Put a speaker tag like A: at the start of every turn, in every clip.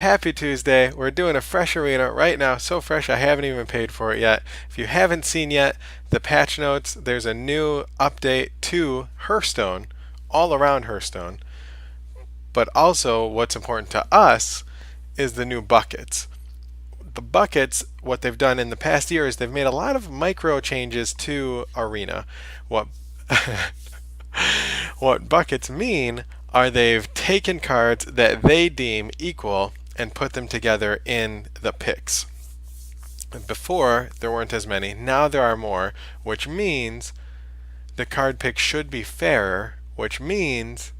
A: Happy Tuesday. We're doing a fresh arena right now. So fresh I haven't even paid for it yet. If you haven't seen yet the patch notes, there's a new update to Hearthstone, all around Hearthstone. But also what's important to us is the new buckets. The buckets, what they've done in the past year is they've made a lot of micro changes to Arena. What what buckets mean are they've taken cards that they deem equal and put them together in the picks. Before, there weren't as many. Now there are more, which means the card pick should be fairer, which means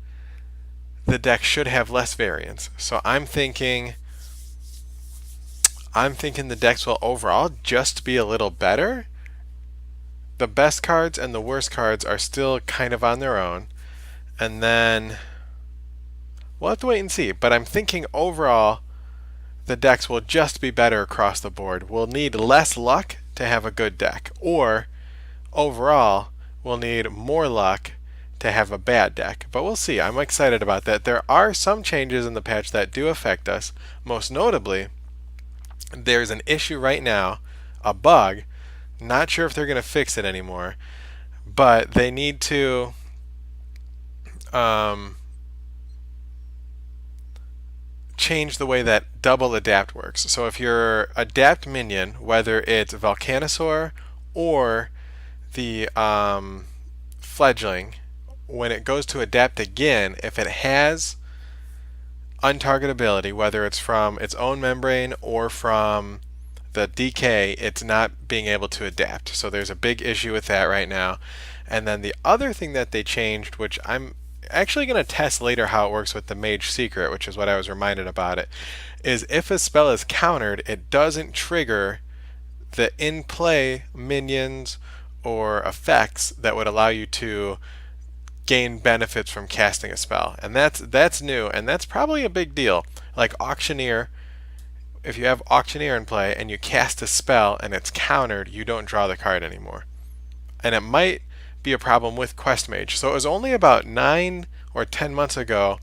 A: the deck should have less variance. So I'm thinking the decks will overall just be a little better. The best cards and the worst cards are still kind of on their own. And then we'll have to wait and see. But I'm thinking overall the decks will just be better across the board. We'll need less luck to have a good deck. Or overall, we'll need more luck to have a bad deck. But we'll see. I'm excited about that. There are some changes in the patch that do affect us. Most notably, there's an issue right now, a bug. Not sure if they're going to fix it anymore. But they need to change the way that double adapt works. So if your adapt minion, whether it's Volcanosaur or the fledgling, when it goes to adapt again, if it has untargetability, whether it's from its own membrane or from the decay, it's not being able to adapt. So there's a big issue with that right now. And then the other thing that they changed, which I'm actually going to test later how it works with the Mage secret, which is what I was reminded about it, is if a spell is countered, it doesn't trigger the in-play minions or effects that would allow you to gain benefits from casting a spell. And that's new, and that's probably a big deal. Like Auctioneer, if you have Auctioneer in play and you cast a spell and it's countered, you don't draw the card anymore. And it might be a problem with Quest Mage. So it was only about 9 or 10 months ago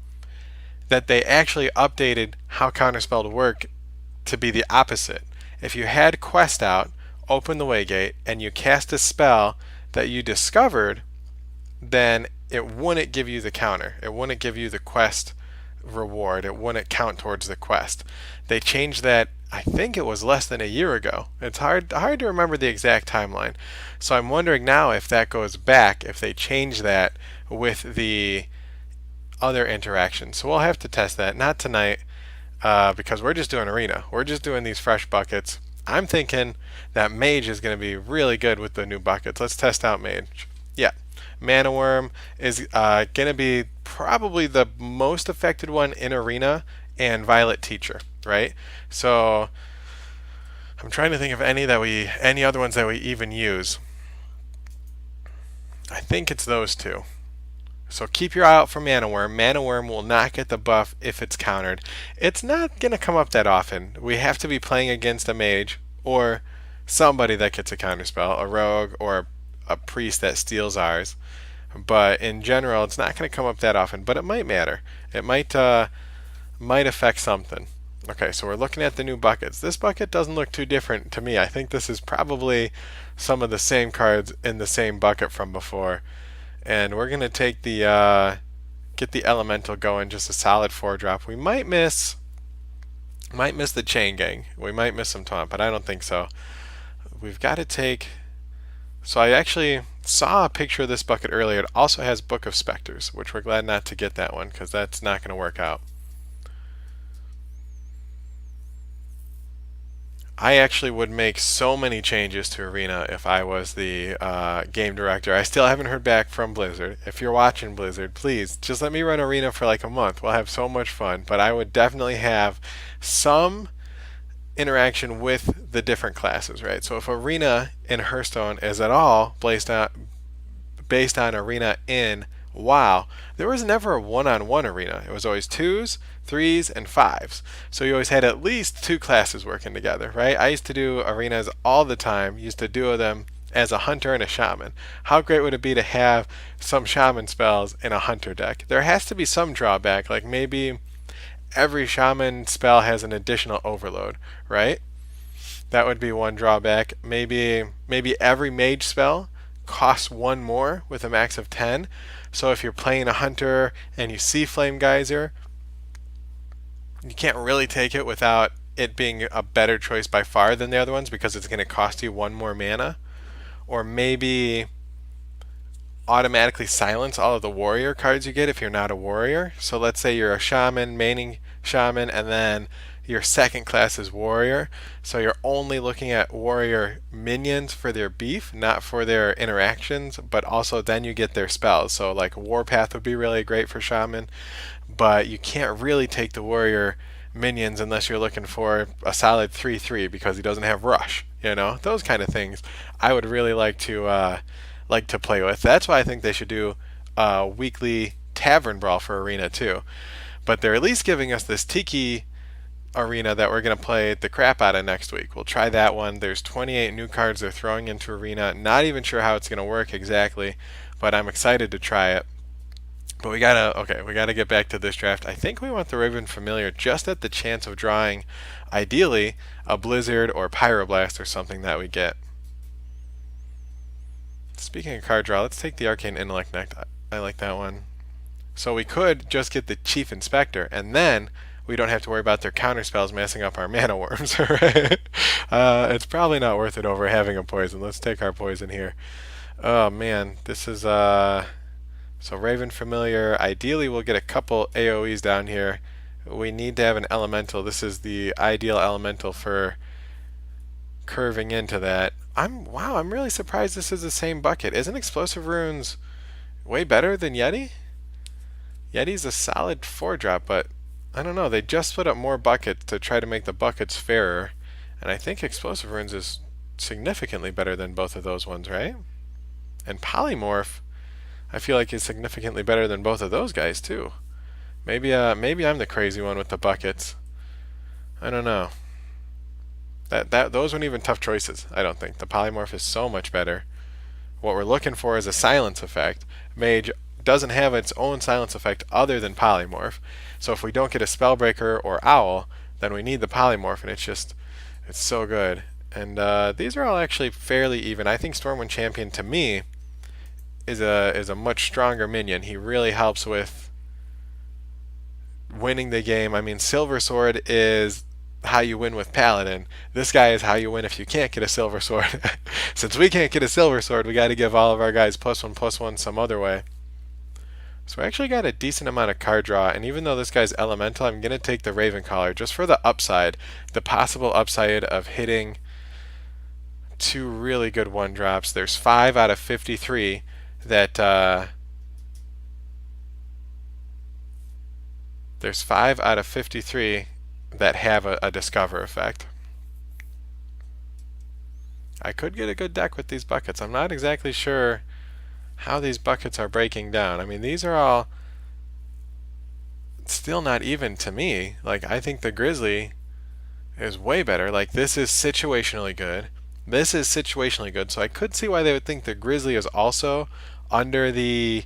A: that they actually updated how Counterspell would work to be the opposite. If you had Quest out, open the Waygate, and you cast a spell that you discovered, then it wouldn't give you the counter. It wouldn't give you the quest reward. It wouldn't count towards the quest. They changed that, I think it was less than a year ago. It's hard to remember the exact timeline. So I'm wondering now if that goes back, if they change that with the other interactions. So we'll have to test that. Not tonight, because we're just doing Arena. We're just doing these fresh buckets. I'm thinking that Mage is going to be really good with the new buckets. Let's test out Mage. Yeah. Mana Worm is going to be probably the most affected one in Arena, and Violet Teacher, right? So I'm trying to think of any other ones that we even use. I think it's those two. So keep your eye out for Mana Worm. Mana Worm will not get the buff if it's countered. It's not going to come up that often. We have to be playing against a mage or somebody that gets a counterspell, a rogue or a priest that steals ours. But in general, it's not going to come up that often, but it might matter. It might affect something. Okay, so we're looking at the new buckets. This bucket doesn't look too different to me. I think this is probably some of the same cards in the same bucket from before. And we're going to take the get the elemental going, just a solid 4-drop. We might miss the Chain Gang. We might miss some taunt, but I don't think so. We've got to take. So I actually saw a picture of this bucket earlier. It also has Book of Specters, which we're glad not to get that one because that's not going to work out. I actually would make so many changes to Arena if I was the game director. I still haven't heard back from Blizzard. If you're watching Blizzard, please just let me run Arena for like a month. We'll have so much fun. But I would definitely have some interaction with the different classes, right? So if Arena in Hearthstone is at all based on Arena in WoW, there was never a one-on-one Arena. It was always 2s, 3s, and 5s. So you always had at least 2 classes working together, right? I used to do arenas all the time, used to duo them as a hunter and a shaman. How great would it be to have some shaman spells in a hunter deck? There has to be some drawback, like maybe every shaman spell has an additional overload, right? That would be one drawback. Maybe every mage spell costs one more with a max of 10. So if you're playing a hunter and you see Flame Geyser, you can't really take it without it being a better choice by far than the other ones because it's going to cost you one more mana. Or maybe automatically silence all of the warrior cards you get if you're not a warrior. So let's say you're a shaman, maining shaman, and then your second class is warrior. So you're only looking at warrior minions for their beef, not for their interactions, but also then you get their spells. So like Warpath would be really great for shaman, but you can't really take the warrior minions unless you're looking for a solid 3/3 because he doesn't have rush. Those kind of things I would really like to play with. That's why I think they should do a weekly tavern brawl for arena too. But they're at least giving us this tiki arena that we're going to play the crap out of next week. We'll try that one. There's 28 new cards they're throwing into arena. Not even sure how it's going to work exactly, but I'm excited to try it. But we gotta get back to this draft. I think we want the Raven Familiar just at the chance of drawing, ideally, a Blizzard or Pyroblast or something that we get. Speaking of card draw, let's take the Arcane Intellect next. I like that one. So we could just get the Chief Inspector, and then we don't have to worry about their counter spells messing up our mana worms. Right? It's probably not worth it over having a poison. Let's take our poison here. Oh man, this is so Raven Familiar. Ideally, we'll get a couple AoEs down here. We need to have an elemental. This is the ideal elemental for curving into that. I'm really surprised this is the same bucket. Isn't Explosive Runes way better than Yeti? Yeti's a solid 4-drop, but I don't know. They just split up more buckets to try to make the buckets fairer, and I think Explosive Runes is significantly better than both of those ones, right? And Polymorph, I feel like is significantly better than both of those guys too. Maybe I'm the crazy one with the buckets. I don't know. Those weren't even tough choices. I don't think the Polymorph is so much better. What we're looking for is a silence effect. Mage doesn't have its own silence effect other than Polymorph. So if we don't get a Spellbreaker or Owl, then we need the Polymorph, and it's so good. And these are all actually fairly even. I think Stormwind Champion to me is a much stronger minion. He really helps with winning the game. I mean, Silver Sword is how you win with Paladin. This guy is how you win if you can't get a Silver Sword. Since we can't get a Silver Sword, we got to give all of our guys +1/+1 some other way. So we actually got a decent amount of card draw, and even though this guy's elemental, I'm going to take the Ravencaller just for the upside, the possible upside of hitting 2 really good 1-drops. There's 5 out of 53 that there's 5 out of 53 that have a Discover effect. I could get a good deck with these buckets. I'm not exactly sure how these buckets are breaking down. I mean, these are all still not even to me. Like, I think the Grizzly is way better. Like, this is situationally good. This is situationally good. So I could see why they would think the Grizzly is also under the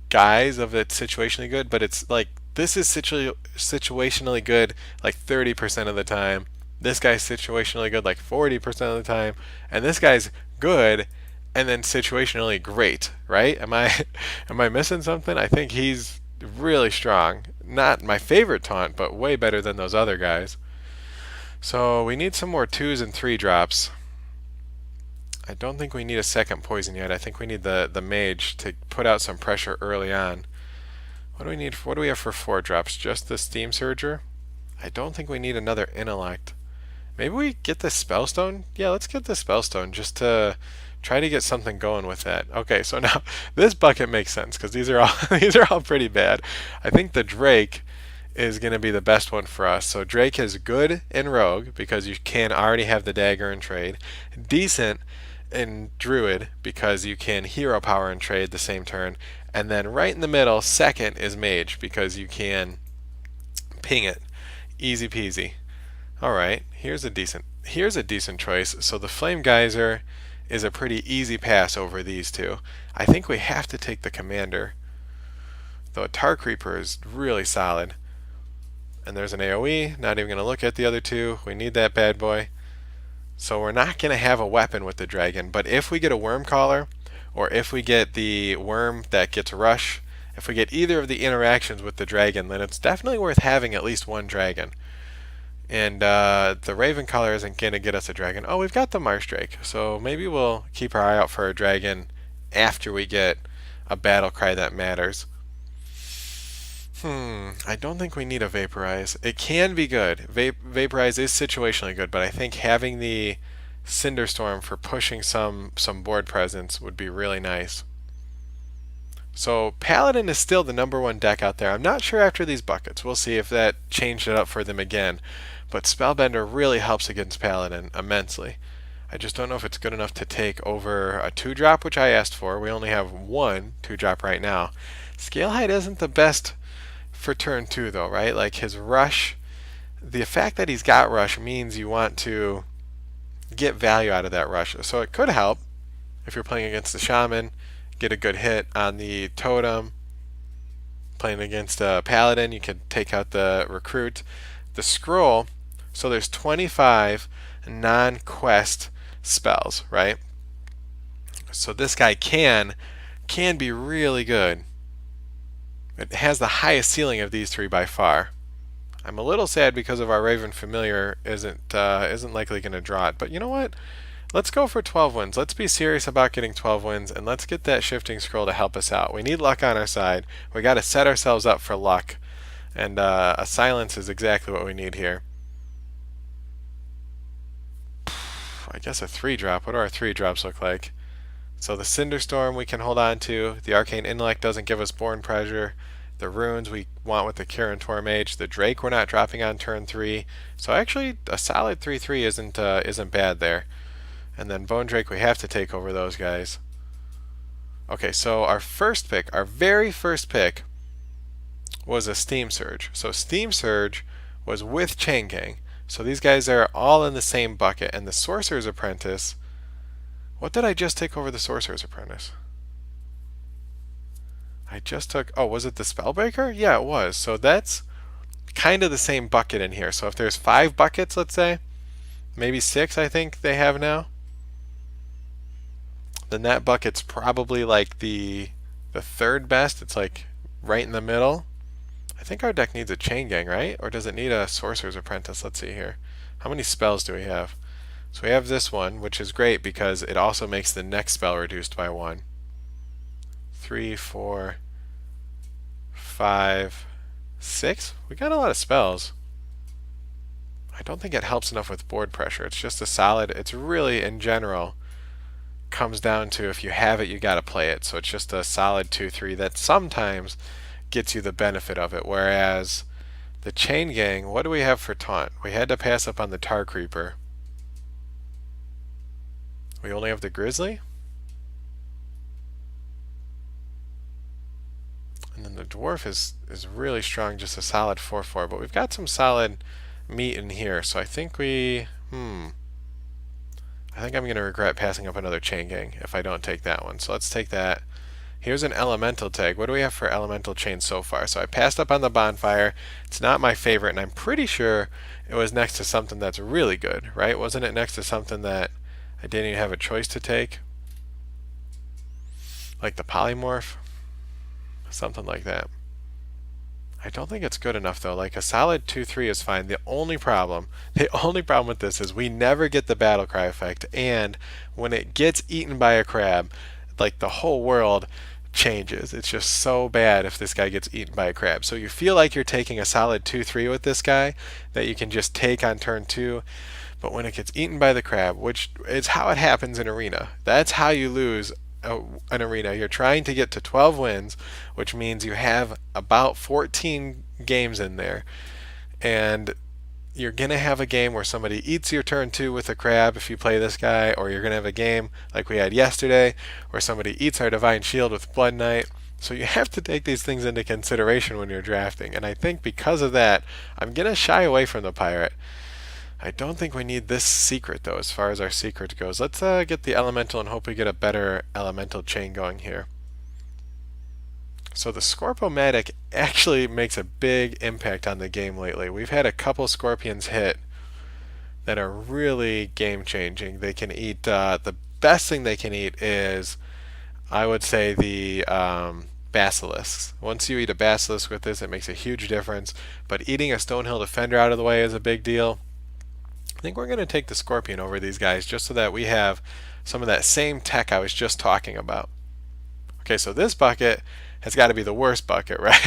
A: guise of it's situationally good, but it's like this is situationally good like 30% of the time. This guy's situationally good like 40% of the time, and this guy's good and then situationally great, right? Am I missing something? I think he's really strong. Not my favorite taunt, but way better than those other guys. So we need some more 2s and 3-drops. I don't think we need a second poison yet. I think we need the Mage to put out some pressure early on. What do we need? What do we have for 4-drops? Just the Steam Surger? I don't think we need another Intellect. Maybe we get the Spellstone? Yeah, let's get the Spellstone just to try to get something going with that. Okay, so now this bucket makes sense because these are all pretty bad. I think the Drake is going to be the best one for us. So Drake is good in Rogue because you can already have the dagger in trade. Decent in Druid because you can hero power and trade the same turn. And then right in the middle, second is Mage because you can ping it. Easy peasy. Alright, here's a decent choice. So the Flame Geyser is a pretty easy pass over these two. I think we have to take the Commander. though a Tar Creeper is really solid. And there's an AoE, not even going to look at the other two. We need that bad boy. So we're not going to have a weapon with the dragon, but if we get a worm caller, or if we get the worm that gets rush, if we get either of the interactions with the dragon, then it's definitely worth having at least one dragon. And the Raven Caller isn't going to get us a dragon. Oh, we've got the Marsh Drake, so maybe we'll keep our eye out for a dragon after we get a battle cry that matters. I don't think we need a Vaporize. It can be good. Vaporize is situationally good, but I think having the Cinderstorm for pushing some board presence would be really nice. So Paladin is still the #1 deck out there. I'm not sure after these buckets. We'll see if that changed it up for them again. But Spellbender really helps against Paladin immensely. I just don't know if it's good enough to take over a 2-drop, which I asked for. We only have one 2-drop right now. Scale Height isn't the best for turn 2 though, right? Like his rush, the fact that he's got rush means you want to get value out of that rush. So it could help if you're playing against the shaman, get a good hit on the totem. Playing against a paladin, you could take out the recruit. The scroll, so there's 25 non-quest spells, right? So this guy can be really good. It has the highest ceiling of these 3 by far. I'm a little sad because of our Raven Familiar isn't likely going to draw it. But you know what? Let's go for 12 wins. Let's be serious about getting 12 wins, and let's get that Shifting Scroll to help us out. We need luck on our side. We got to set ourselves up for luck. And a silence is exactly what we need here. I guess a 3-drop. What do our 3-drops look like? So the Cinderstorm we can hold on to. The Arcane Intellect doesn't give us Born Pressure. The runes we want with the Kirin Mage. The Drake we're not dropping on turn 3. So actually a solid 3/3 isn't bad there. And then Bone Drake we have to take over those guys. Okay, so our first pick, our very first pick, was a Steam Surge. So Steam Surge was with Chain Gang. So these guys are all in the same bucket. And the Sorcerer's Apprentice, what did I just take over the Sorcerer's Apprentice? I just took, oh, was it the Spellbreaker? Yeah, it was. So that's kind of the same bucket in here. So if there's 5 buckets, let's say, maybe 6 I think they have now, then that bucket's probably like the 3rd best. It's like right in the middle. I think our deck needs a Chain Gang, right? Or does it need a Sorcerer's Apprentice? Let's see here. How many spells do we have? So we have this one, which is great because it also makes the next spell reduced by 1. 3, 4, 5, 6. We got a lot of spells. I don't think it helps enough with board pressure. It's just a solid, it's really, in general, comes down to if you have it, you got to play it. So it's just a solid 2/3 that sometimes gets you the benefit of it. Whereas the Chain Gang, what do we have for taunt? We had to pass up on the Tar Creeper. We only have the Grizzly. And then the Dwarf is really strong, just a solid 4/4. But we've got some solid meat in here. So I think I think I'm going to regret passing up another Chain Gang if I don't take that one. So let's take that. Here's an Elemental tag. What do we have for Elemental Chain so far? So I passed up on the Bonfire. It's not my favorite, and I'm pretty sure it was next to something that's really good, right? Wasn't it next to something that I didn't even have a choice to take? Like the Polymorph? Something like that. I don't think it's good enough though. Like a solid 2/3 is fine. The only problem with this is we never get the battle cry effect, and when it gets eaten by a crab, like the whole world changes. It's just so bad if this guy gets eaten by a crab. So you feel like you're taking a solid 2/3 with this guy that you can just take on turn 2, but when it gets eaten by the crab, which is how it happens in Arena, that's how you lose an arena. You're trying to get to 12 wins, which means you have about 14 games in there, and you're gonna have a game where somebody eats your turn 2 with a crab if you play this guy, or you're gonna have a game like we had yesterday where somebody eats our Divine Shield with Blood Knight. So you have to take these things into consideration when you're drafting, and I think because of that I'm gonna shy away from the Pirate. I don't think we need this secret though as far as our secret goes. Let's get the Elemental and hope we get a better Elemental chain going here. So the Scorpomatic actually makes a big impact on the game lately. We've had a couple Scorpions hit that are really game changing. They can eat, the best thing they can eat is, I would say, the Basilisks. Once you eat a Basilisk with this, it makes a huge difference. But eating a Stonehill Defender out of the way is a big deal. I think we're going to take the Scorpion over these guys just so that we have some of that same tech I was just talking about. Okay, so this bucket has got to be the worst bucket, right?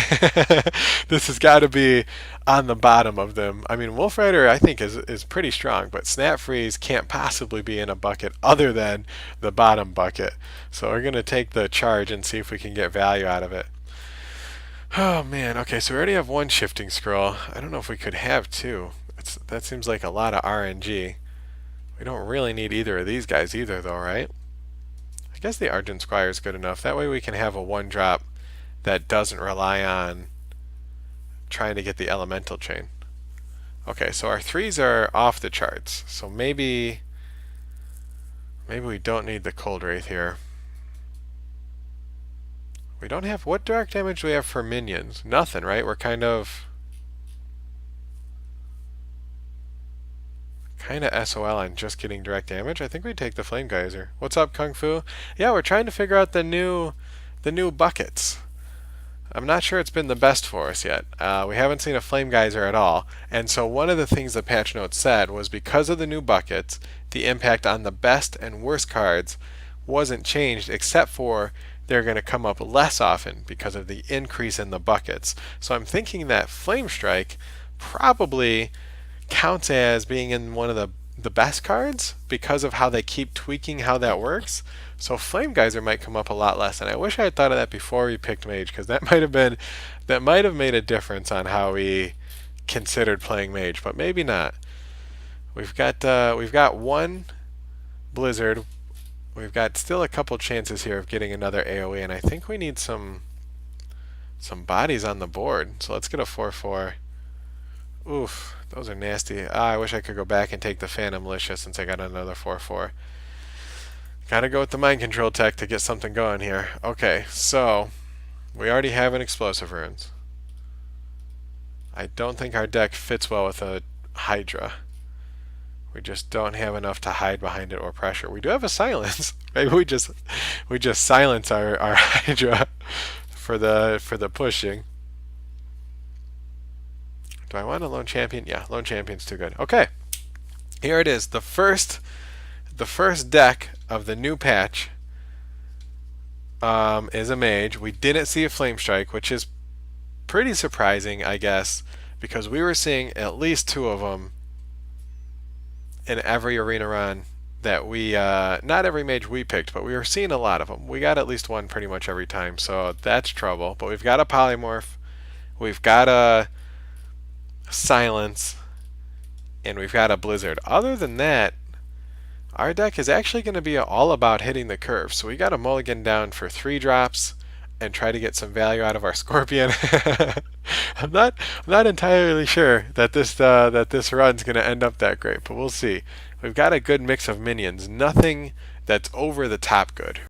A: This has got to be on the bottom of them. I mean, Wolf Rider I think is pretty strong, but Snap Freeze can't possibly be in a bucket other than the bottom bucket. So we're going to take the charge and see if we can get value out of it. Oh man, okay, so we already have one Shifting Scroll. I don't know if we could have two. That seems like a lot of RNG. We don't really need either of these guys either though, right? I guess the Argent Squire is good enough. That way we can have a one drop that doesn't rely on trying to get the elemental chain. Okay, so our threes are off the charts. So maybe we don't need the Cold Wraith here. We don't have, what direct damage do we have for minions? Nothing, right? We're kind of SOL on just getting direct damage. I think we take the Flame Geyser. What's up, Kung Fu? Yeah, we're trying to figure out the new buckets. I'm not sure it's been the best for us yet. We haven't seen a Flame Geyser at all. And so one of the things the patch notes said was because of the new buckets, the impact on the best and worst cards wasn't changed except for they're going to come up less often because of the increase in the buckets. So I'm thinking that Flame Strike probably counts as being in one of the best cards because of how they keep tweaking how that works. So Flame Geyser might come up a lot less, and I wish I had thought of that before we picked Mage, because that might have made a difference on how we considered playing Mage, but maybe not. We've got one Blizzard. We've got still a couple chances here of getting another AoE, and I think we need some bodies on the board. So let's get a 4/4. Oof, those are nasty. I wish I could go back and take the Phantom Militia since I got another 4/4. Gotta go with the Mind Control tech to get something going here. Okay, so we already have an Explosive Runes. I don't think our deck fits well with a Hydra. We just don't have enough to hide behind it or pressure. We do have a Silence. Maybe we just silence our Hydra for the pushing. Do I want a Lone Champion? Yeah, Lone Champion's too good. Okay, here it is. The first deck of the new patch is a Mage. We didn't see a Flame Strike, which is pretty surprising, I guess, because we were seeing at least two of them in every arena run that we, not every Mage we picked, but we were seeing a lot of them. We got at least one pretty much every time, so that's trouble. But we've got a Polymorph, we've got a Silence, and we've got a Blizzard. Other than that, our deck is actually going to be all about hitting the curve. So we got a mulligan down for 3 drops and try to get some value out of our Scorpion. I'm not entirely sure that this run's going to end up that great, but we'll see. We've got a good mix of minions. Nothing that's over the top good.